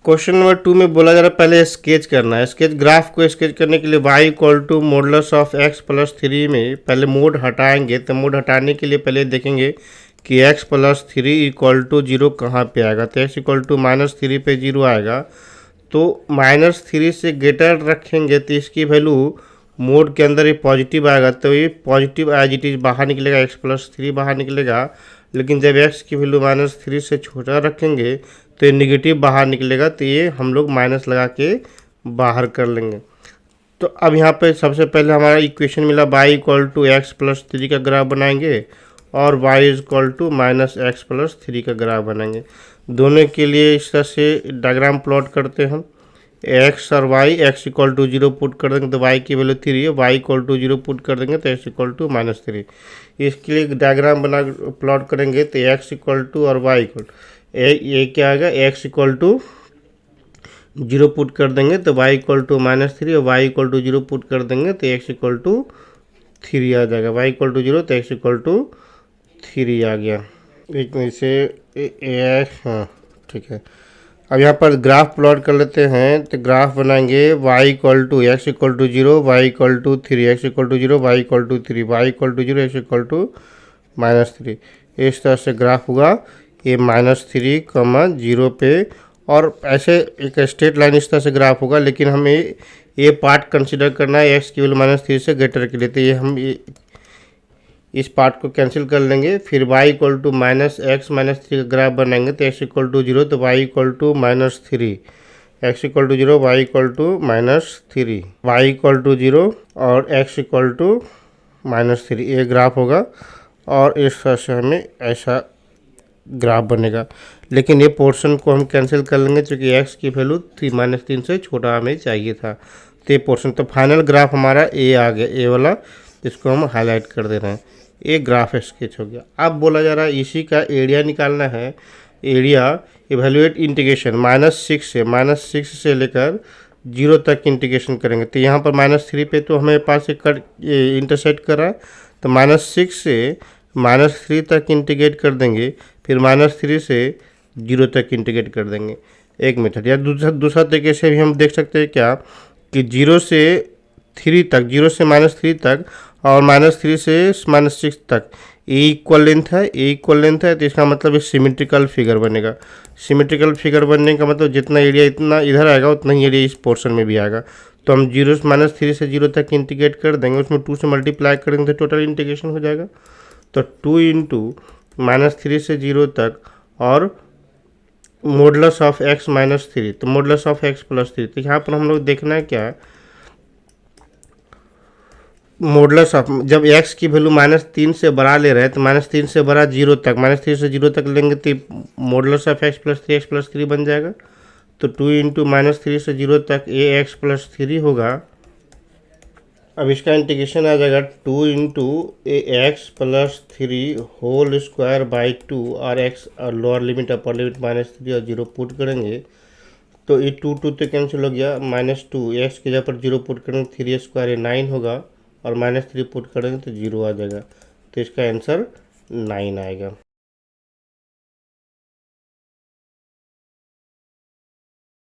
Question number 2 में बोला जा रहा है पहले स्केच करना है। स्केच ग्राफ को स्केच करने के लिए y equal to modulus of x plus 3 में पहले मोड हटाएंगे। तो मोड हटाने के लिए पहले देखेंगे कि x प्लस 3 इक्वल टू 0 कहाँ पे आएगा। तो x इक्वल टू -3 पे 0 आएगा। तो -3 से ग्रेटर रखेंगे तो इसकी वैल्यू मोड के अंदर ये पॉजिटिव आएगा। तो ये पॉजिटिव एज इट इज बाहर निकलेगा, x प्लस 3 बाहर निकलेगा। लेकिन जब x की वैल्यू -3 से छोटा रखेंगे तो ये निगेटिव बाहर निकलेगा। तो ये हम लोग माइनस लगा के बाहर कर लेंगे। तो अब यहाँ पे सबसे पहले हमारा इक्वेशन मिला y equal to x plus 3 का ग्राफ बनाएंगे और y equal to -x plus 3 का ग्राफ बनाएंगे। दोनों के लिए इस तरह से डायग्राम प्लॉट करते हैं हम। x और y, x equal to 0 put कर देंगे तो y की वैल्यू 3 है, y इक्वल टू 0 पुट कर देंगे तो x इक्वल टू -3। इसके लिए डायग्राम बना प्लॉट करेंगे तो x इक्वल टू और y इक्वल ये क्या आएगा, x इक्वल टू 0 पुट कर देंगे तो y इक्वल टू -3 और y इक्वल टू 0 पुट कर देंगे तो x इक्वल टू 3 आ जाएगा। y इक्वल टू 0 तो x इक्वल टू 3 आ गया। एक इसे हाँ ठीक है। अब यहाँ पर ग्राफ प्लॉट कर लेते हैं। तो ग्राफ बनाएंगे y equal to x equal to 0, y equal to 3, x equal to 0, y equal to 3, y equal to 0, x equal to -3। इस तरह से ग्राफ होगा ये -3, 0 पे। और ऐसे एक स्ट्रेट लाइन इस तरह से ग्राफ होगा। लेकिन हमें ये पार्ट कंसिडर करना है x की वैल्यू -3 से ग्रेटर के लिए। तो ये हम इस पार्ट को कैंसिल कर लेंगे। फिर y इक्वल टू -x -3 का ग्राफ बनाएंगे तो x इक्वल टू 0 तो y equal to -3, x equal to 0, y equal to -3, y equal to 0 और x इक्वल टू -3 ये ग्राफ होगा। और इस तरह से हमें ऐसा ग्राफ बनेगा। लेकिन ये पोर्शन को हम कैंसिल कर लेंगे क्योंकि x की वैल्यू -3 से छोटा हमें चाहिए था। तो ये पोर्शन, तो फाइनल ग्राफ हमारा ए आ गया, ए वाला, इसको हम हाईलाइट कर दे रहे हैं। ये ग्राफ स्केच हो गया। अब बोला जा रहा है इसी का एरिया निकालना है। एरिया इवेल्युएट इंटीग्रेशन -6 से लेकर 0 तक इंटीग्रेशन करेंगे। तो यहाँ पर -3 पे तो हमें पास एक इंटरसेक्ट कर रहा है। तो -6 से -3 तक इंटीग्रेट कर देंगे, फिर -3 से 0 तक इंटीग्रेट कर देंगे। एक मेथड। या दूसरा तरीके से भी हम देख सकते हैं क्या कि 0 से 3 तक, 0 से -3 तक और -3 से -6 तक ए इक्वल लेंथ है। तो इसका मतलब ये सिमेट्रिकल फिगर बनेगा। सिमेट्रिकल फिगर बनने का मतलब जितना एरिया इतना इधर आएगा उतना ही एरिया इस पोर्शन में भी आएगा। तो हम 0 से -3 से 0 तक इंटीग्रेट कर देंगे, उसमें 2 से मल्टीप्लाई करेंगे तो टोटल इंटीग्रेशन हो जाएगा। तो 2 इंटू -3 से 0 तक और मॉडुलस ऑफ x -3, तो मॉडुलस ऑफ x प्लस 3। तो यहाँ पर हम लोग देखना है क्या, मॉडुलस ऑफ जब x की वैल्यू -3 से बड़ा ले रहे हैं तो -3 से बड़ा 0 तक, -3 से 0 तक लेंगे तो मॉडुलस ऑफ x प्लस 3 बन जाएगा। तो 2 इंटू -3 से 0 तक ये x प्लस 3 होगा। अब इसका इंटीग्रेशन आ जाएगा 2 into x plus 3 whole square by 2 और x और लोअर लिमिट अपर लिमिट -3 और 0 पुट करेंगे तो ये 2 तो कैंसिल हो गया। -2 एक्स की जगह पर 0 पुट करेंगे 3 स्क्वायर ये 9 होगा और -3 पुट करेंगे तो 0 आ जाएगा। तो इसका आंसर 9 आएगा।